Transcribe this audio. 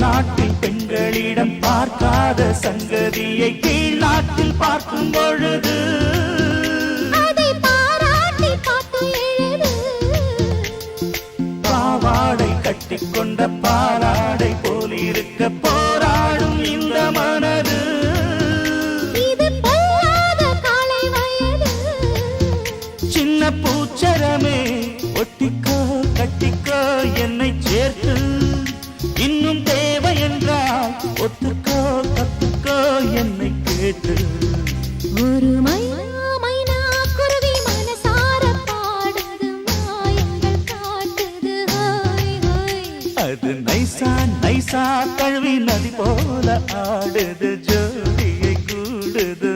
நாட்டில் பெண்களிடம் பார்க்காத சங்கதியை கீழ் நாட்டில் பார்க்கும் பொழுது அதை பாராட்டி பாட்டு எழுது. பாவாடை கட்டிக்கொண்ட பாலாடை போல் இருக்க போராடும் இந்த மனது. இது பொல்லாத காலை வயது. சின்ன பூச்சரமே ஒட்டிக்கோ கட்டிக்கோ என்னை சேர்த்து, இன்னும் தேவை என்றால் ஒத்துக்கோ கத்துக்கோ என்னை கேட்டு. ஒரு மைனா குருவி மனசார பாடுது, மாயங்கள் காட்டுது. ஹோய் ஹோய் அது நைசா நைசா கழுவி நதி போல ஆடுது, ஜோடியை கூடுது.